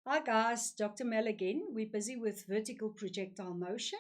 Hi guys, Dr. Mel again. We're busy with vertical projectile motion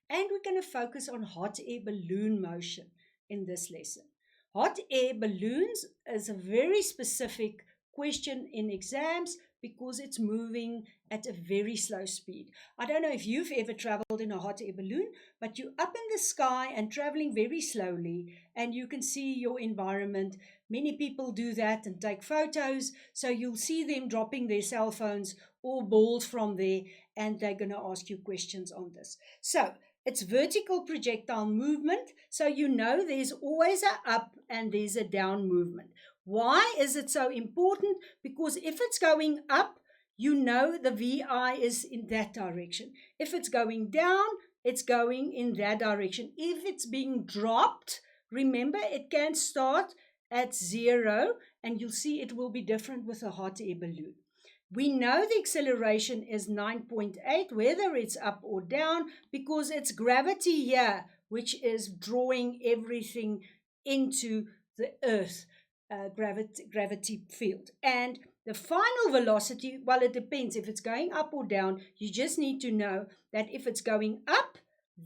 and we're going to focus on hot air balloon motion in this lesson. Hot air balloons is a very specific question in exams because it's moving at a very slow speed. I don't know if you've ever traveled in a hot air balloon, but you're up in the sky and traveling very slowly and you can see your environment. Many people do that and take photos, so you'll see them dropping their cell phones or balls from there, and they're going to ask you questions on this. So, it's vertical projectile movement, so you know there's always a up and there's a down movement. Why is it so important? Because if it's going up, you know the VI is in that direction. If it's going down, it's going in that direction. If it's being dropped, remember it can start at 0, and you'll see it will be different with a hot air balloon. We know the acceleration is 9.8, whether it's up or down, because it's gravity here, which is drawing everything into the Earth gravity field. And the final velocity, well, it depends if it's going up or down. You just need to know that if it's going up,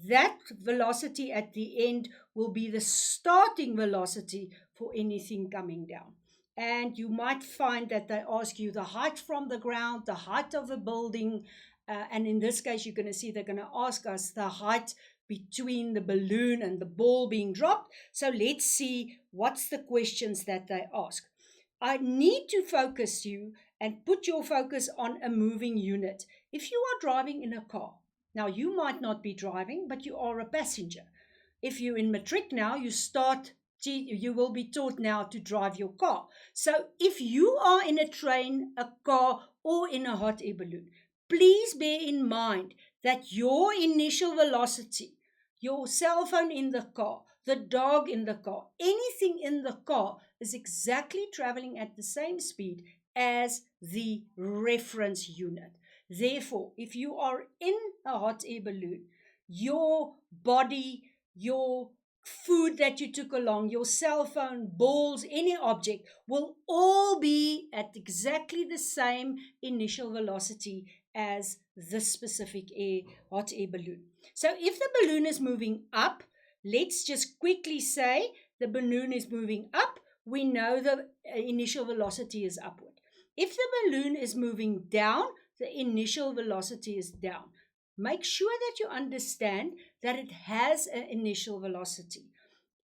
that velocity at the end will be the starting velocity for anything coming down. And you might find that they ask you the height from the ground, the height of a building, and in this case, you're going to see they're going to ask us the height between the balloon and the ball being dropped. So let's see what's the questions that they ask. I need to focus you and put your focus on a moving unit. If you are driving in a car, now you might not be driving, but you are a passenger. If you're in matric now, you will be taught now to drive your car. So if you are in a train, a car, or in a hot air balloon, please bear in mind that your initial velocity, your cell phone in the car, the dog in the car, anything in the car is exactly traveling at the same speed as the reference unit. Therefore, if you are in a hot air balloon, your body, your food that you took along, your cell phone, balls, any object will all be at exactly the same initial velocity as this specific hot air balloon. So if the balloon is moving up, let's just quickly say the balloon is moving up. We know the initial velocity is upward. If the balloon is moving down, the initial velocity is down. Make sure that you understand that it has an initial velocity.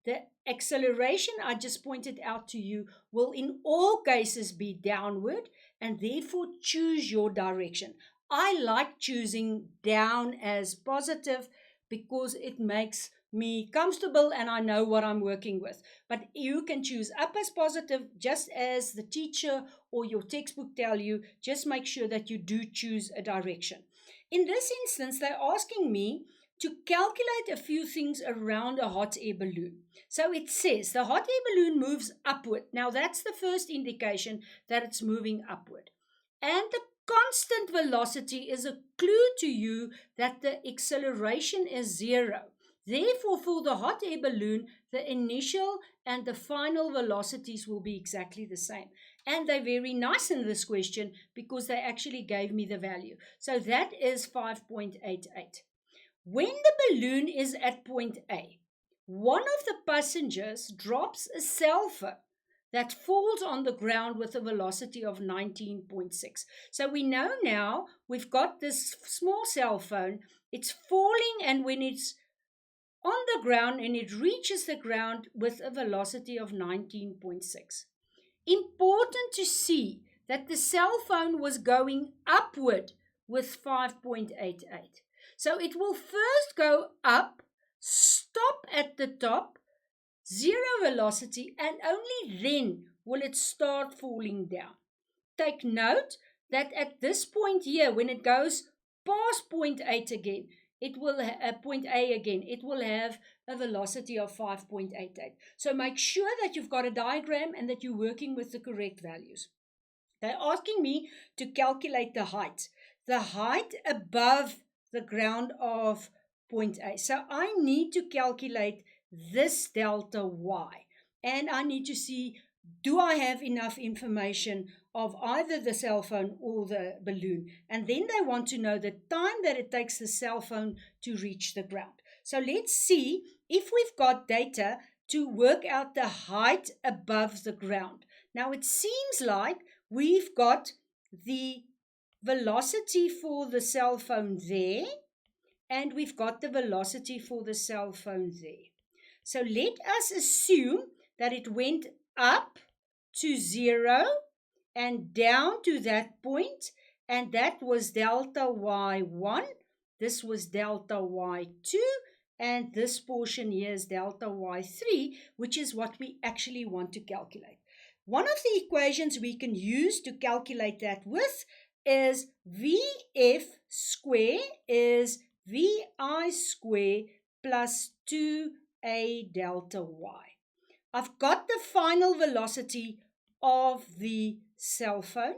The acceleration I just pointed out to you will in all cases be downward, and therefore choose your direction. I like choosing down as positive because it makes me comfortable and I know what I'm working with. But you can choose up as positive just as the teacher or your textbook tell you. Just make sure that you do choose a direction. In this instance, they're asking me to calculate a few things around a hot air balloon. So it says the hot air balloon moves upward. Now that's the first indication that it's moving upward. And the constant velocity is a clue to you that the acceleration is 0. Therefore, for the hot air balloon, the initial and the final velocities will be exactly the same. And they're very nice in this question because they actually gave me the value. So that is 5.88. When the balloon is at point A, one of the passengers drops a cell phone that falls on the ground with a velocity of 19.6. So we know now we've got this small cell phone. It's falling, and when it's on the ground and it reaches the ground with a velocity of 19.6. Important to see that the cell phone was going upward with 5.88. So it will first go up, stop at the top, 0 velocity, and only then will it start falling down. Take note that at this point here, when it goes past point 8 again, it will point A again, it will have a velocity of 5.88. So make sure that you've got a diagram and that you're working with the correct values. They're asking me to calculate the height above the ground of point A. So I need to calculate this delta y, and I need to see do I have enough information of either the cell phone or the balloon? And then they want to know the time that it takes the cell phone to reach the ground. So let's see if we've got data to work out the height above the ground. Now it seems like we've got the velocity for the cell phone there, and we've got the velocity for the cell phone there. So let us assume that it went up to 0 and down to that point, and that was delta y1, this was delta y2, and this portion here is delta y3, which is what we actually want to calculate. One of the equations we can use to calculate that with is VF square is VI square plus 2A delta y. I've got the final velocity of the cell phone.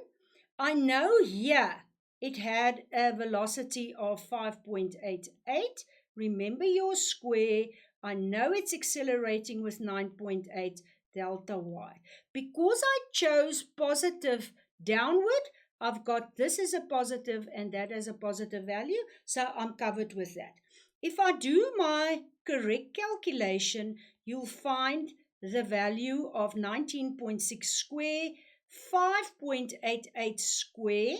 I know here it had a velocity of 5.88. Remember your square. I know it's accelerating with 9.8 delta y. Because I chose positive downward, I've got this as a positive and that as a positive value, so I'm covered with that. If I do my correct calculation, you'll find the value of 19.6 square, 5.88 square,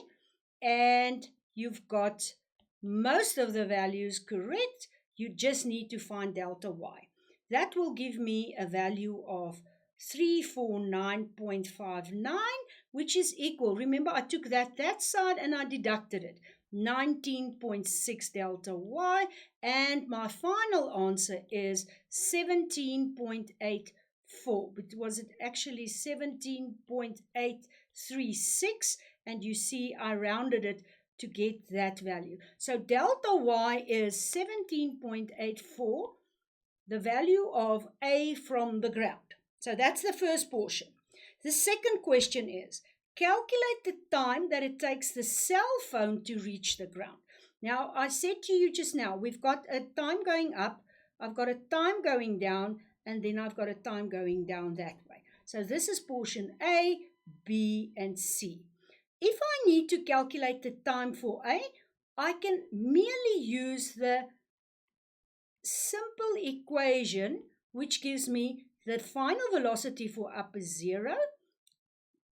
and you've got most of the values correct. You just need to find delta y. That will give me a value of 349.59, which is equal. Remember, I took that side and I deducted it. 19.6 delta y, and my final answer is 17.84. But was it actually 17.836? And you see I rounded it to get that value. So delta y is 17.84, the value of A from the ground. So that's the first portion. The second question is, calculate the time that it takes the cell phone to reach the ground. Now, I said to you just now, we've got a time going up, I've got a time going down, and then I've got a time going down that way. So this is portion A, B, and C. If I need to calculate the time for A, I can merely use the simple equation, which gives me the final velocity for up is 0.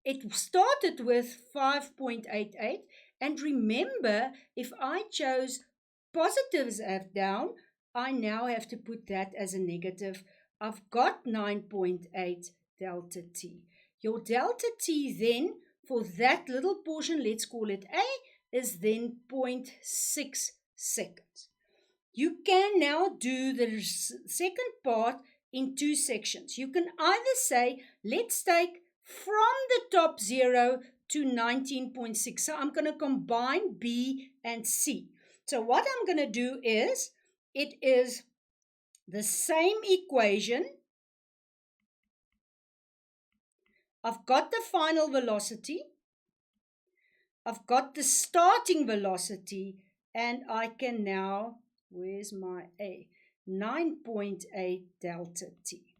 It started with 5.88, and remember, if I chose positives as down, I now have to put that as a negative. I've got 9.8 delta t. Your delta t then, for that little portion, let's call it A, is then 0.6 seconds. You can now do the second part in two sections. You can either say, let's take from the top 0 to 19.6. So I'm going to combine B and C. So what I'm going to do is, it is the same equation. I've got the final velocity. I've got the starting velocity, and I can now, where's my A? 9.8 delta t.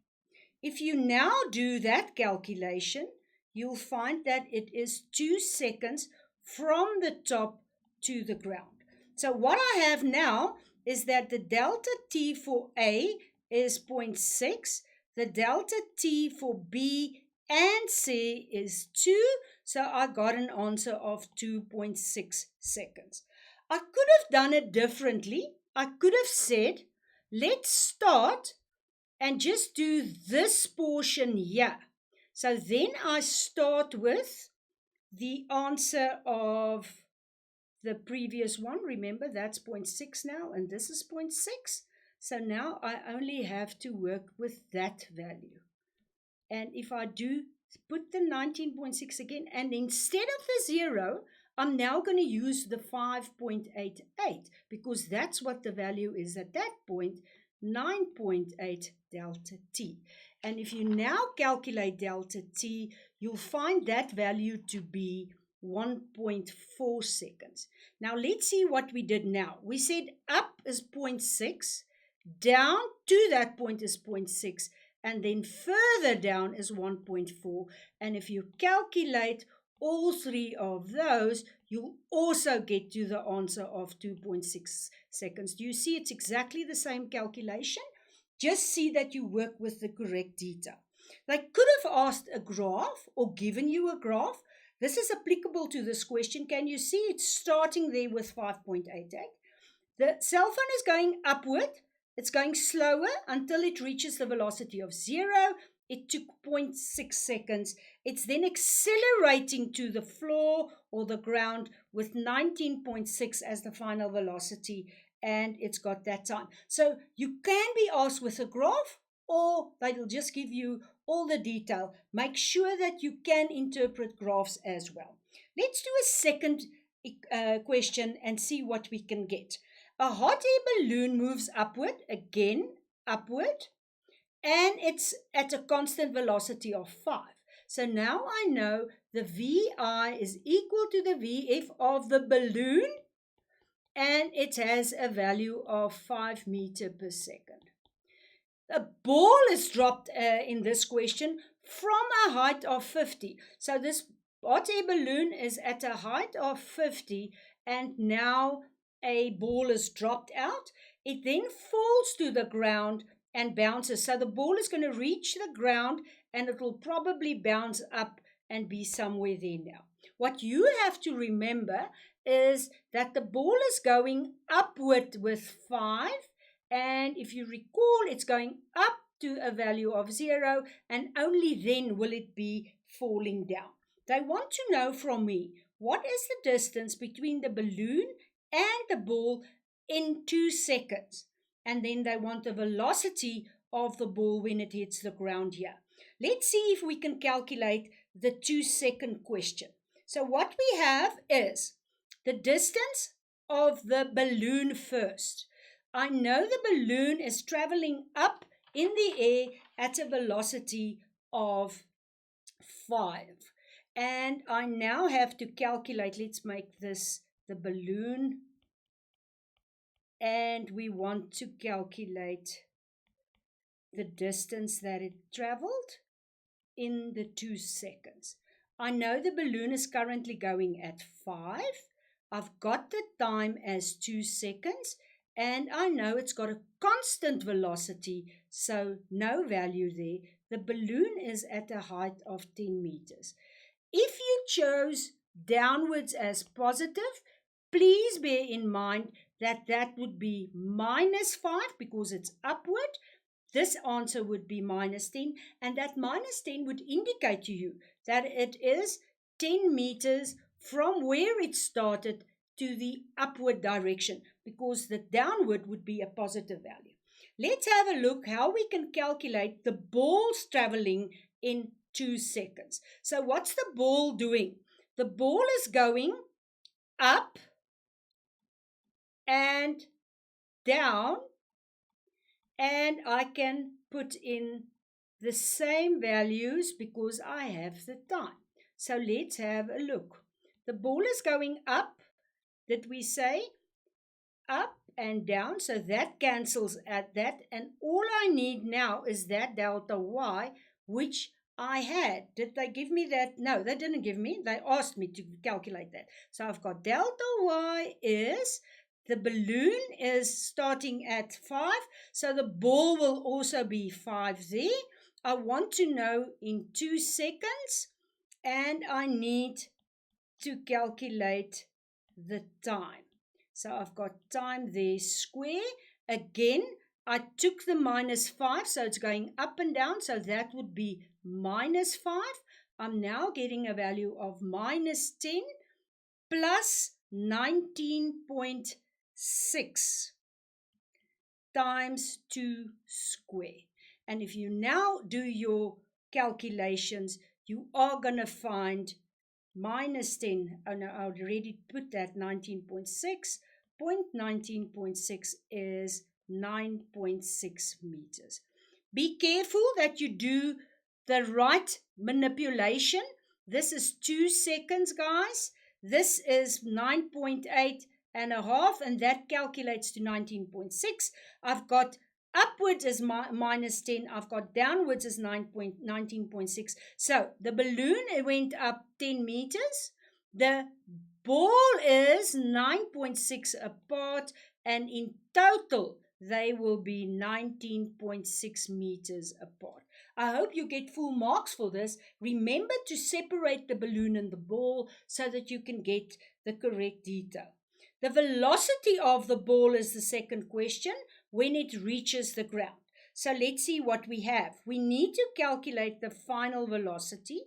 If you now do that calculation, you'll find that it is 2 seconds from the top to the ground. So what I have now is that the delta t for A is 0.6, the delta t for B and C is 2, so I got an answer of 2.6 seconds. I could have done it differently. I could have said, let's start and just do this portion here. So then I start with the answer of the previous one. Remember, that's 0.6 now, and this is 0.6. So now I only have to work with that value. And if I do put the 19.6 again, and instead of the 0, I'm now going to use the 5.88, because that's what the value is at that point, 9.8 delta t. And if you now calculate delta t, you'll find that value to be 1.4 seconds. Now let's see what we did now. We said up is 0.6, down to that point is 0.6, and then further down is 1.4. And if you calculate all three of those, you'll also get to the answer of 2.6 seconds. Do you see it's exactly the same calculation? Just see that you work with the correct detail. They could have asked a graph or given you a graph. This is applicable to this question. Can you see it's starting there with 5.88? The cell phone is going upward. It's going slower until it reaches the velocity of 0. It took 0.6 seconds. It's then accelerating to the floor or the ground with 19.6 as the final velocity, and it's got that time. So you can be asked with a graph, or they'll just give you all the detail. Make sure that you can interpret graphs as well. Let's do a second question and see what we can get. A hot air balloon moves upward, again upward, and it's at a constant velocity of 5. So now I know the VI is equal to the VF of the balloon, and it has a value of 5 meters per second. A ball is dropped in this question from a height of 50. So this hot air balloon is at a height of 50, and now a ball is dropped out. It then falls to the ground and bounces. So the ball is going to reach the ground, and it will probably bounce up and be somewhere there now. What you have to remember is that the ball is going upward with 5, and if you recall, it's going up to a value of 0, and only then will it be falling down. They want to know from me, what is the distance between the balloon and the ball in 2 seconds? And then they want the velocity of the ball when it hits the ground here. Let's see if we can calculate the 2-second question. So what we have is the distance of the balloon first. I know the balloon is traveling up in the air at a velocity of 5. And I now have to calculate, let's make this the balloon, and we want to calculate the distance that it traveled in the 2 seconds. I know the balloon is currently going at 5. I've got the time as 2 seconds, and I know it's got a constant velocity, so no value there. The balloon is at a height of 10 meters. If you chose downwards as positive, please bear in mind that that would be minus 5 because it's upward. This answer would be minus 10, and that minus 10 would indicate to you that it is 10 meters from where it started to the upward direction, because the downward would be a positive value. Let's have a look how we can calculate the ball's traveling in 2 seconds. So what's the ball doing? The ball is going up and down, and I can put in the same values because I have the time. So let's have a look. The ball is going up. Did we say up and down? So that cancels at that, and all I need now is that delta y, which I had. Did they give me that? No, they didn't give me. They asked me to calculate that. So I've got delta y is, the balloon is starting at 5, so the ball will also be 5 there. I want to know in 2 seconds, and I need to calculate the time. So I've got time there square. Again, I took the minus 5, so it's going up and down, so that would be minus 5. I'm now getting a value of minus 10 plus 19.6 times 2 square. And if you now do your calculations, you are going to find minus 10, oh no, I already put that 19.6, 19.6 is 9.6 meters. Be careful that you do the right manipulation. This is 2 seconds, guys. This is 9.8 and a half, and that calculates to 19.6. I've got upwards is minus 10. I've got downwards is 19.6. So the balloon, it went up 10 meters. The ball is 9.6 apart, and in total, they will be 19.6 meters apart. I hope you get full marks for this. Remember to separate the balloon and the ball so that you can get the correct detail. The velocity of the ball is the second question when it reaches the ground. So let's see what we have. We need to calculate the final velocity.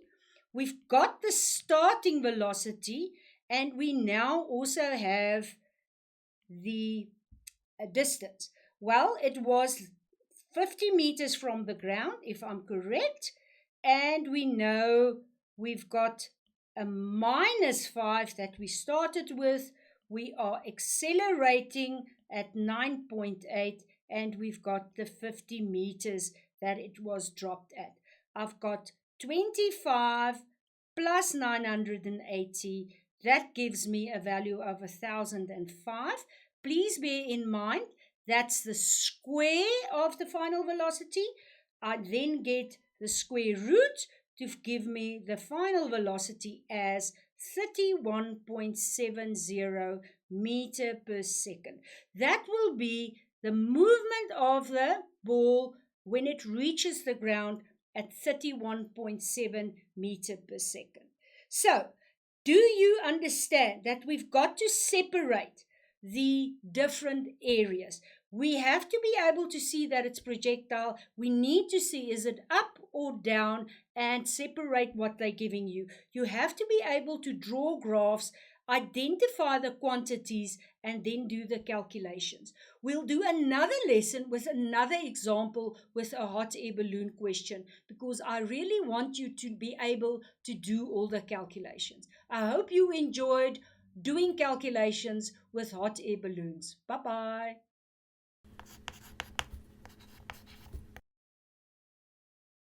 We've got the starting velocity, and we now also have the distance. Well, it was 50 meters from the ground, if I'm correct. And we know we've got a minus 5 that we started with. We are accelerating at 9.8, and we've got the 50 meters that it was dropped at. I've got 25 plus 980. That gives me a value of 1,005. Please bear in mind that's the square of the final velocity. I then get the square root to give me the final velocity as 31.70 meter per second. That will be the movement of the ball when it reaches the ground at 31.7 meter per second. So, do you understand that we've got to separate the different areas? We have to be able to see that it's projectile. We need to see, is it up or down, and separate what they're giving you. You have to be able to draw graphs, identify the quantities, and then do the calculations. We'll do another lesson with another example with a hot air balloon question, because I really want you to be able to do all the calculations. I hope you enjoyed doing calculations with hot air balloons. Bye-bye.